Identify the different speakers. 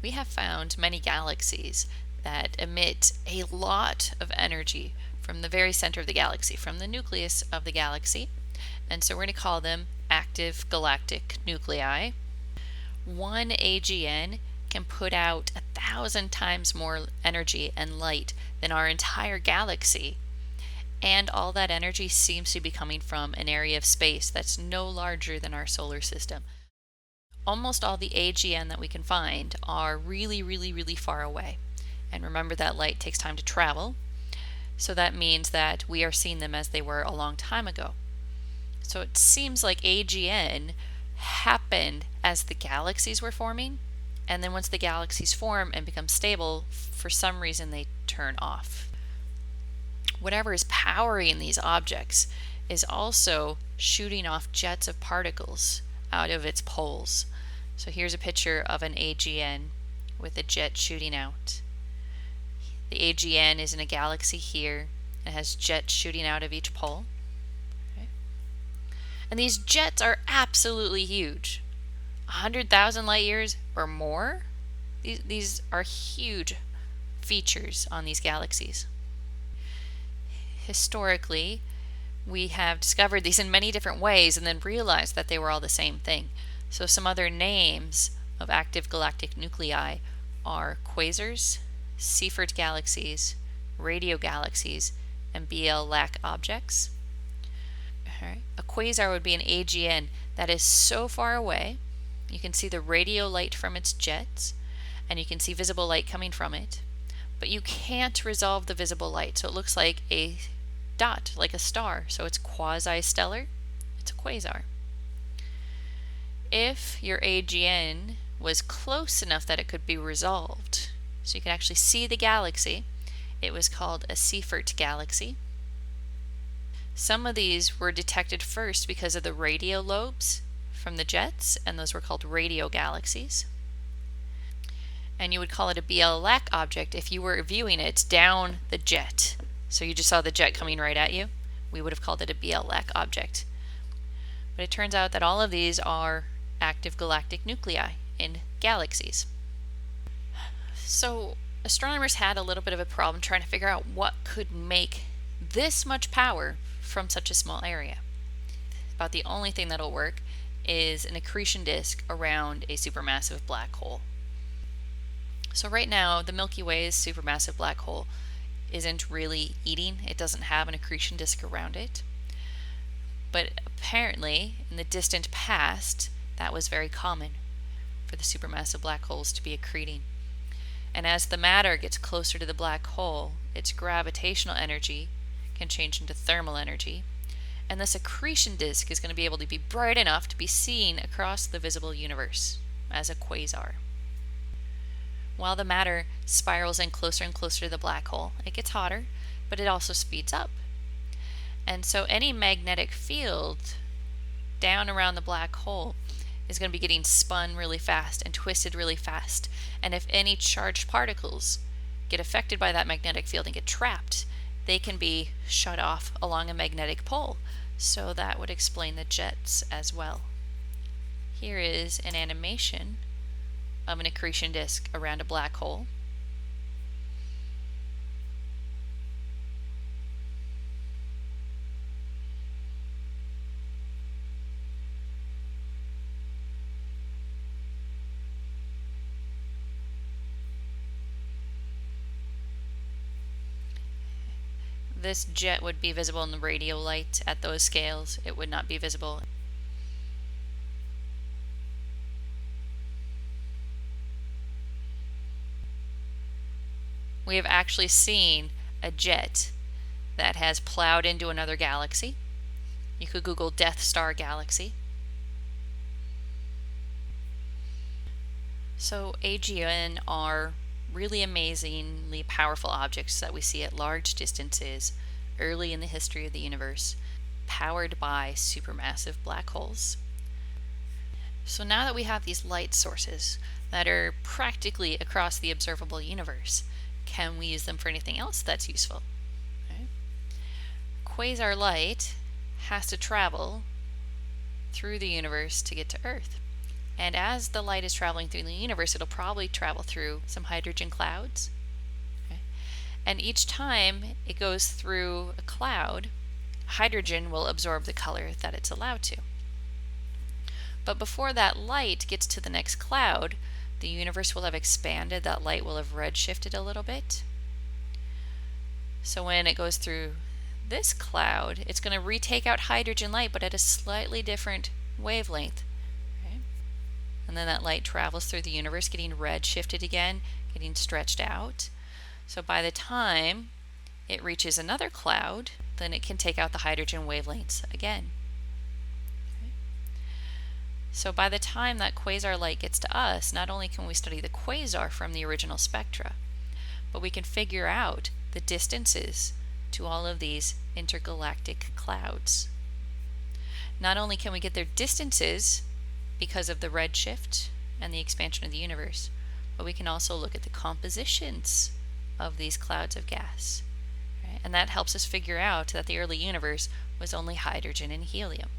Speaker 1: We have found many galaxies that emit a lot of energy from the very center of the galaxy, from the nucleus of the galaxy. And so we're going to call them active galactic nuclei. One AGN can put out 1,000 times more energy and light than our entire galaxy. And all that energy seems to be coming from an area of space that's no larger than our solar system. Almost all the AGN that we can find are really, really, really far away. And remember that light takes time to travel. So that means that we are seeing them as they were a long time ago. So it seems like AGN happened as the galaxies were forming, and then once the galaxies form and become stable, for some reason they turn off. Whatever is powering these objects is also shooting off jets of particles out of its poles. So here's a picture of an AGN with a jet shooting out. The AGN is in a galaxy here. It has jets shooting out of each pole. And these jets are absolutely huge. 100,000 light years or more? These are huge features on these galaxies. Historically, we have discovered these in many different ways and then realized that they were all the same thing. So some other names of active galactic nuclei are quasars, Seyfert galaxies, radio galaxies, and BL-LAC objects. Right. A quasar would be an AGN that is so far away, you can see the radio light from its jets, and you can see visible light coming from it, but you can't resolve the visible light, so it looks like a dot, like a star, so it's quasi-stellar, it's a quasar. If your AGN was close enough that it could be resolved, so you can actually see the galaxy, it was called a Seyfert galaxy. Some of these were detected first because of the radio lobes from the jets, and those were called radio galaxies. And you would call it a BL-LAC object if you were viewing it down the jet. So you just saw the jet coming right at you. We would have called it a BL-LAC object. But it turns out that all of these are active galactic nuclei in galaxies. So astronomers had a little bit of a problem trying to figure out what could make this much power from such a small area. About the only thing that'll work is an accretion disk around a supermassive black hole. So right now the Milky Way's supermassive black hole isn't really eating. It doesn't have an accretion disk around it. But apparently in the distant past that was very common for the supermassive black holes to be accreting. And as the matter gets closer to the black hole, its gravitational energy can change into thermal energy, and this accretion disk is going to be able to be bright enough to be seen across the visible universe as a quasar. While the matter spirals in closer and closer to the black hole, it gets hotter, but it also speeds up. And so any magnetic field down around the black hole is going to be getting spun really fast and twisted really fast. And if any charged particles get affected by that magnetic field and get trapped, they can be shut off along a magnetic pole. So that would explain the jets as well. Here is an animation of an accretion disk around a black hole. This jet would be visible in the radio light at those scales. It would not be visible. We have actually seen a jet that has plowed into another galaxy. You could Google Death Star galaxy. So AGN are really amazingly powerful objects that we see at large distances early in the history of the universe, powered by supermassive black holes. So now that we have these light sources that are practically across the observable universe, can we use them for anything else that's useful? Okay. Quasar light has to travel through the universe to get to Earth. And as the light is traveling through the universe, it'll probably travel through some hydrogen clouds. Okay? And each time it goes through a cloud, hydrogen will absorb the color that it's allowed to. But before that light gets to the next cloud, the universe will have expanded. That light will have redshifted a little bit. So when it goes through this cloud, it's going to retake out hydrogen light, but at a slightly different wavelength. Okay? And then that light travels through the universe, getting redshifted again, getting stretched out. So by the time it reaches another cloud, then it can take out the hydrogen wavelengths again. Okay? So by the time that quasar light gets to us, not only can we study the quasar from the original spectra, but we can figure out the distances to all of these intergalactic clouds. Not only can we get their distances because of the redshift and the expansion of the universe, but we can also look at the compositions of these clouds of gas. Right? And that helps us figure out that the early universe was only hydrogen and helium.